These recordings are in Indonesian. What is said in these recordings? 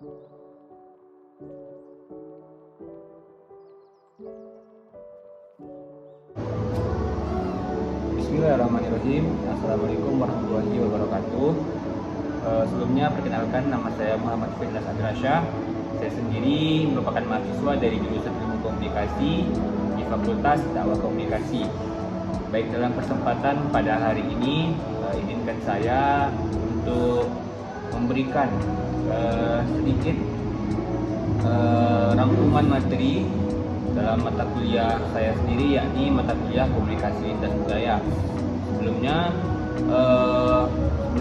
Bismillahirrahmanirrahim. Assalamualaikum warahmatullahi wabarakatuh. Sebelumnya perkenalkan, nama saya Muhammad Firdaus Adrasyah. Saya sendiri merupakan mahasiswa dari jurusan Ilmu Komunikasi di Fakultas Dakwah Komunikasi. Baik, dalam kesempatan pada hari ini izinkan saya untuk memberikan sedikit rangkuman materi dalam mata kuliah saya sendiri, yakni mata kuliah Komunikasi Lintas Budaya. Sebelum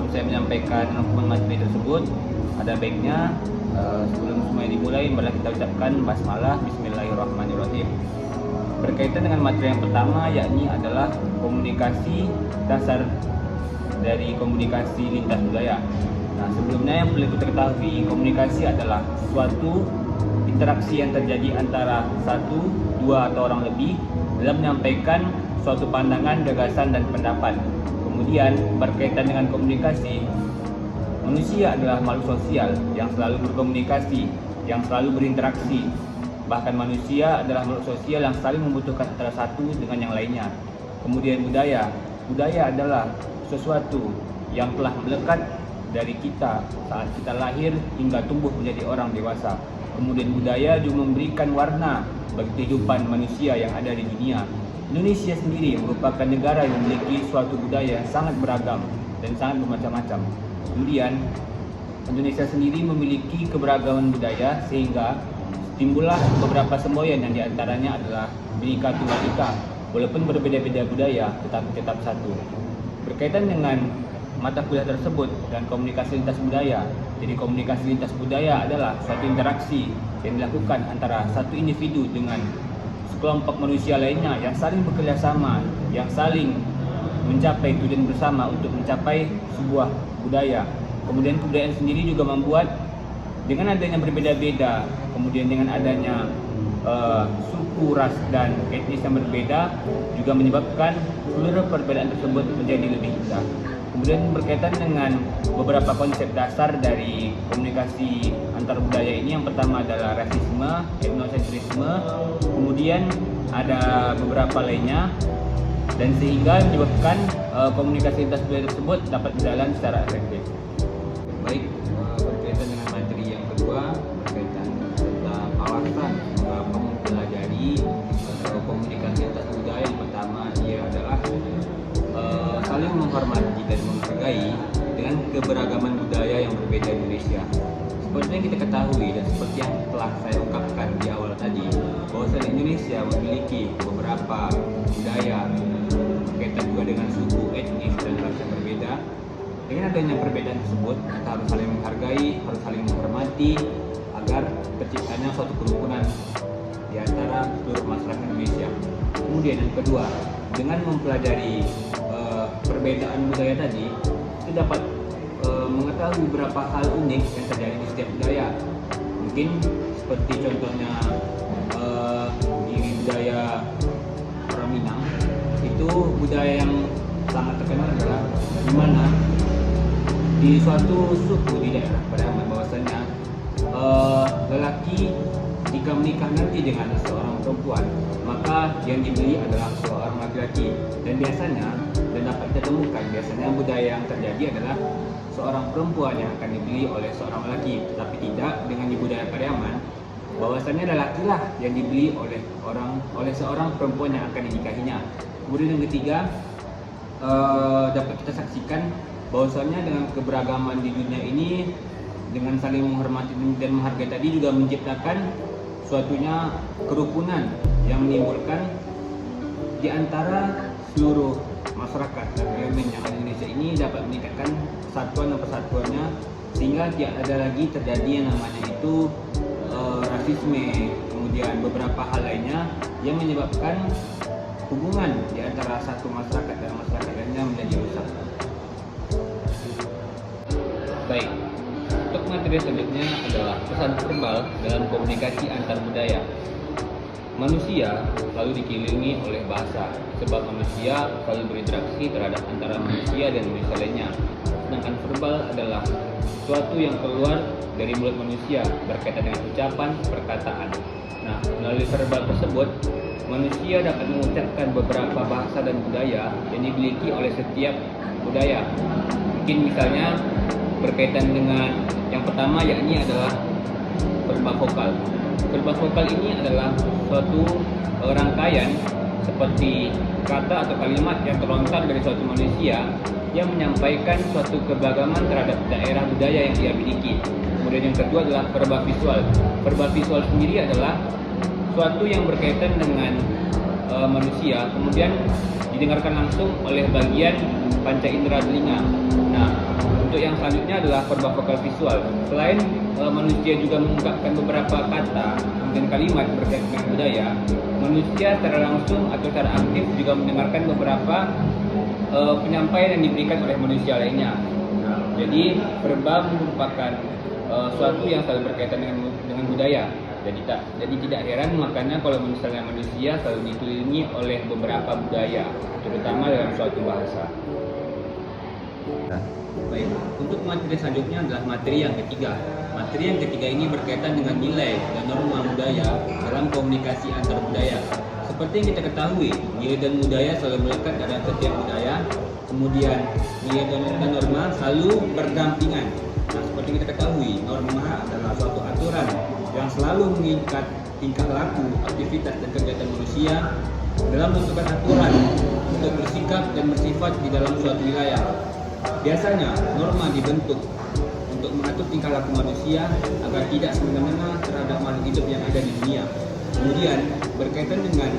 saya menyampaikan rangkuman materi tersebut, ada baiknya sebelum semuanya dimulai, marilah kita ucapkan basmalah, Bismillahirrahmanirrahim. Berkaitan dengan materi yang pertama, yakni adalah komunikasi, dasar dari komunikasi lintas budaya. Nah, sebelumnya yang perlu kita ketahui, komunikasi adalah suatu interaksi yang terjadi antara satu, dua, atau orang lebih dalam menyampaikan suatu pandangan, gagasan, dan pendapat. Kemudian berkaitan dengan komunikasi, manusia adalah makhluk sosial yang selalu berkomunikasi, yang selalu berinteraksi. Bahkan manusia adalah makhluk sosial yang saling membutuhkan antara satu dengan yang lainnya. Kemudian budaya adalah sesuatu yang telah melekat dari kita saat kita lahir hingga tumbuh menjadi orang dewasa. Kemudian budaya juga memberikan warna bagi kehidupan manusia yang ada di dunia. Indonesia sendiri merupakan negara yang memiliki suatu budaya yang sangat beragam dan sangat bermacam-macam. Kemudian Indonesia sendiri memiliki keberagaman budaya sehingga timbullah beberapa semboyan yang diantaranya adalah Bhinneka Tunggal Ika. Walaupun berbeda-beda budaya, tetapi tetap satu. Berkaitan dengan mata kuliah tersebut dan komunikasi lintas budaya. Jadi komunikasi lintas budaya adalah suatu interaksi yang dilakukan antara satu individu dengan sekelompok manusia lainnya yang saling bekerjasama, yang saling mencapai tujuan bersama untuk mencapai sebuah budaya. Kemudian kebudayaan sendiri juga membuat dengan adanya berbeda-beda, kemudian dengan adanya suku, ras, dan etnis yang berbeda juga menyebabkan seluruh perbedaan tersebut menjadi lebih indah. Kemudian berkaitan dengan beberapa konsep dasar dari komunikasi antar budaya ini, yang pertama adalah rasisme, etnosentrisme, kemudian ada beberapa lainnya, dan sehingga menyebabkan komunikasi lintas budaya tersebut dapat berjalan secara efektif. Baik, berkaitan dengan materi yang kedua, berkaitan tentang alasan mengapa mempelajari komunikasi lintas budaya. Yang pertama, ia adalah saling menghormati dan menghargai dengan keberagaman budaya yang berbeda di Indonesia. Seperti yang kita ketahui dan seperti yang telah saya ungkapkan di awal tadi, bahwa Indonesia memiliki beberapa budaya berkaitan juga dengan suku, etnis, dan ras yang berbeda. Dengan adanya perbedaan tersebut, kita harus saling menghargai, harus saling menghormati agar terciptanya suatu kerukunan di antara seluruh masyarakat Indonesia. Kemudian yang kedua, dengan mempelajari perbedaan budaya tadi, kita dapat mengetahui beberapa hal unik yang terjadi di setiap budaya. Mungkin seperti contohnya di budaya orang Minang, itu budaya yang sangat terkenal adalah di mana di suatu suku di daerah Pariaman bahwasanya lelaki jika menikah nanti dengan seorang perempuan, maka yang dibeli adalah seorang laki-laki. Dan biasanya, dan dapat kita temukan, biasanya budaya yang terjadi adalah seorang perempuan yang akan dibeli oleh seorang laki. Tetapi tidak dengan di budaya Pariaman, bahwasanya lelakilah yang dibeli oleh seorang perempuan yang akan dinikahinya. Kemudian yang ketiga, dapat kita saksikan bahwasanya dengan keberagaman di dunia ini, dengan saling menghormati dan menghargai tadi juga menciptakan suatunya kerukunan yang menimbulkan di antara seluruh masyarakat dan elemen yang ada di Indonesia ini dapat meningkatkan persatuan dan persatuannya, sehingga tidak ada lagi terjadi yang namanya itu rasisme, kemudian beberapa hal lainnya yang menyebabkan hubungan di antara satu masyarakat dan masyarakat lainnya menjadi rusak. Baik, untuk materi selanjutnya adalah pesan verbal dalam komunikasi antar budaya. Manusia selalu dikelilingi oleh bahasa, sebab manusia selalu berinteraksi terhadap antara manusia dan manusia lainnya. Sedangkan verbal adalah sesuatu yang keluar dari mulut manusia berkaitan dengan ucapan, perkataan. Nah, melalui verbal tersebut, manusia dapat mengucapkan beberapa bahasa dan budaya yang dimiliki oleh setiap budaya. Mungkin misalnya berkaitan dengan yang pertama, yakni adalah verbal vokal. Verbal vokal ini adalah suatu rangkaian seperti kata atau kalimat yang terlontar dari suatu manusia yang menyampaikan suatu keberagaman terhadap daerah budaya yang dia miliki. Kemudian yang kedua adalah verbal visual. Verbal visual sendiri adalah suatu yang berkaitan dengan manusia, kemudian didengarkan langsung oleh bagian panca indera telinga. Nah, untuk yang selanjutnya adalah verbal vokal visual. Selain manusia juga mengungkapkan beberapa kata dan kalimat berkaitan dengan budaya, manusia secara langsung atau secara aktif juga mendengarkan beberapa penyampaian yang diberikan oleh manusia lainnya. Nah, jadi verbal merupakan suatu yang selalu berkaitan dengan budaya. Jadi tidak heran makanya kalau misalnya manusia selalu dikelilingi oleh beberapa budaya, terutama dalam suatu bahasa. Nah, baik, untuk materi selanjutnya adalah materi yang ketiga. Materi yang ketiga ini berkaitan dengan nilai dan norma budaya dalam komunikasi antar budaya. Seperti yang kita ketahui, nilai dan budaya selalu melekat dalam setiap budaya. Kemudian nilai dan norma selalu berdampingan. Nah, seperti yang kita ketahui, norma adalah suatu aturan yang selalu mengikat tingkah laku, aktivitas dan kegiatan manusia dalam menentukan aturan untuk bersikap dan bersifat di dalam suatu wilayah. Biasanya norma dibentuk untuk mengatur tingkah laku manusia agar tidak semena-mena terhadap makhluk hidup yang ada di dunia. Kemudian berkaitan dengan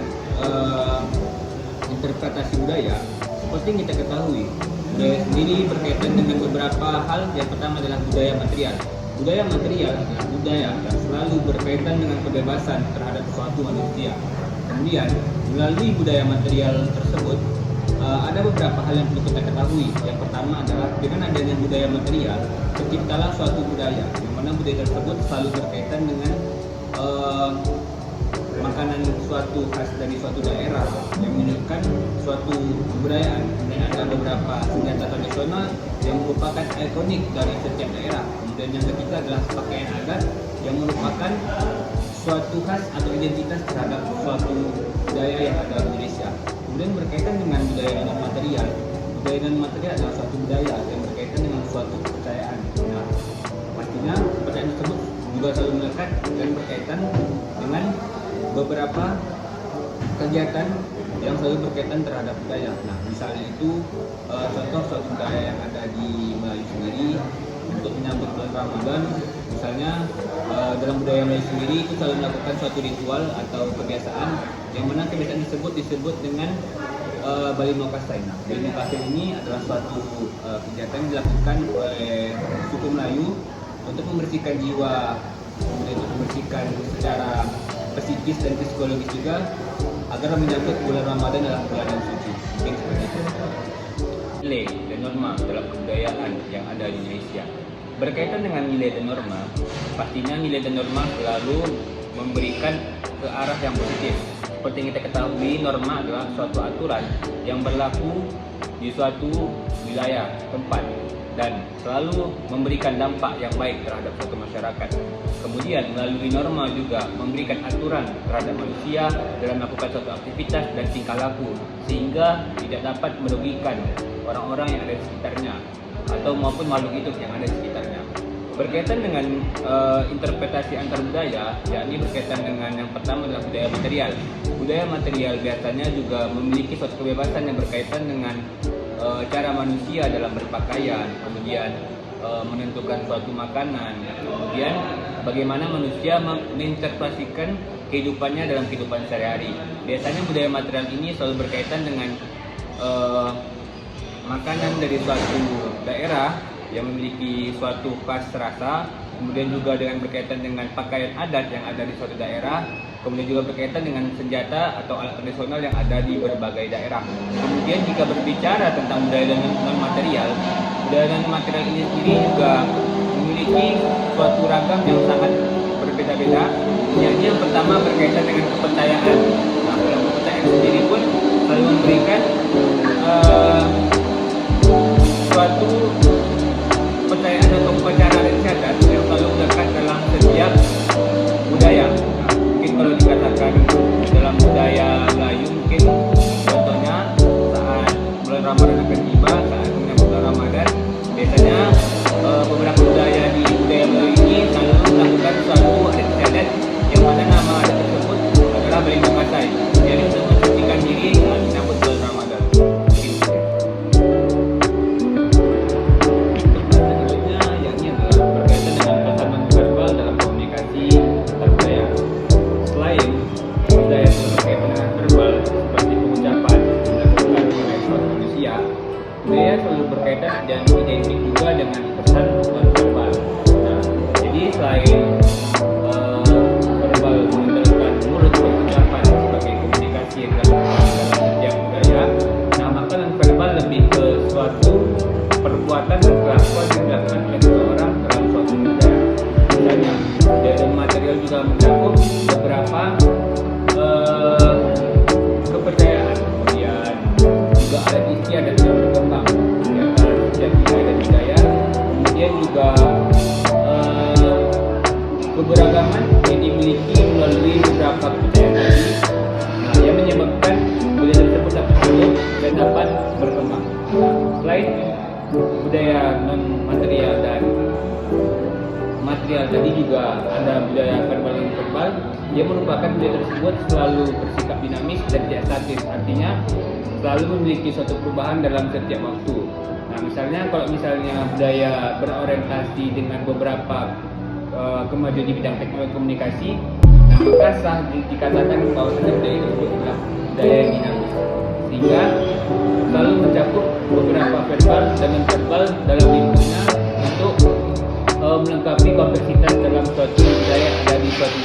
interpretasi budaya, seperti yang kita ketahui, budaya sendiri berkaitan dengan beberapa hal. Yang pertama adalah budaya material. Budaya material adalah budaya yang selalu berkaitan dengan kebebasan terhadap suatu manusia. Kemudian melalui budaya material tersebut ada beberapa hal yang perlu kita ketahui. Yang pertama adalah dengan adanya budaya material terciptalah suatu budaya, yang mana budaya tersebut selalu berkaitan dengan makanan suatu khas dari suatu daerah yang menunjukkan suatu kebudayaan. Dan ada beberapa senjata tradisional yang merupakan ikonik dari setiap daerah. Kemudian yang ketiga adalah pakaian adat yang merupakan suatu khas atau identitas terhadap suatu budaya yang ada di Indonesia. Kemudian berkaitan dengan budaya non material. Budaya non material adalah suatu budaya yang berkaitan dengan suatu kepercayaan. Nah, pastinya kepercayaan tersebut juga selalu melekat dan berkaitan dengan beberapa kegiatan yang selalu berkaitan terhadap budaya. Nah, misalnya itu contoh suatu budaya yang ada di Melayu sendiri untuk menyambut bulan Ramadan. Misalnya dalam budaya Melayu sendiri itu selalu melakukan suatu ritual atau kebiasaan yang mana kebiasaan tersebut disebut dengan Bali Mokastai. Nah, Bali Mokastai ini adalah suatu kegiatan yang dilakukan oleh suku Melayu untuk membersihkan jiwa, kemudian untuk membersihkan secara psikis dan psikologis juga agar menyambut bulan Ramadan dalam bulan yang suci. Mungkin seperti itu. Nilai dan norma dalam kebudayaan yang ada di Indonesia. Berkaitan dengan nilai dan norma, pastinya nilai dan norma selalu memberikan ke arah yang positif. Seperti yang kita ketahui, norma adalah suatu aturan yang berlaku di suatu wilayah tempat dan selalu memberikan dampak yang baik terhadap suatu masyarakat. Kemudian melalui norma juga memberikan aturan terhadap manusia dalam melakukan suatu aktivitas dan tingkah laku sehingga tidak dapat merugikan orang-orang yang ada di sekitarnya atau maupun makhluk hidup yang ada di sekitarnya. Berkaitan dengan interpretasi antar budaya, yakni berkaitan dengan yang pertama adalah budaya material. Budaya material biasanya juga memiliki suatu kebebasan yang berkaitan dengan cara manusia dalam berpakaian, kemudian menentukan suatu makanan, kemudian bagaimana manusia menginterpretasikan kehidupannya dalam kehidupan sehari-hari. Biasanya budaya material ini selalu berkaitan dengan makanan dari suatu daerah yang memiliki suatu khas rasa, kemudian juga dengan berkaitan dengan pakaian adat yang ada di suatu daerah, kemudian juga berkaitan dengan senjata atau alat tradisional yang ada di berbagai daerah. Kemudian jika berbicara tentang budaya dan non-material, budaya dan material ini sendiri juga memiliki suatu ragam yang sangat berbeda-beda. Yang pertama berkaitan dengan kepercayaan. Nah, dalam kepercayaan sendiri pun selalu memberikan suatu kepercayaan atau upacara kemudian juga keberagaman yang dimiliki melalui beberapa budaya tadi, yang menyebabkan budaya tersebut dapat hidup dan dapat berkembang. Selain budaya non material dan material tadi, juga ada budaya verbal dan verbal yang merupakan budaya tersebut selalu bersikap dinamis dan tidak statis, artinya selalu memiliki suatu perubahan dalam setiap waktu. Nah, misalnya kalau budaya berorientasi dengan beberapa kemajuan di bidang teknologi komunikasi, nah maka sah dikatakan bahwa budaya tersebut adalah budaya yang dinamis, sehingga selalu mencakup beberapa verbal dan non-verbal dalam lingkungannya untuk melengkapi kompleksitas dalam suatu budaya yang ada di suatu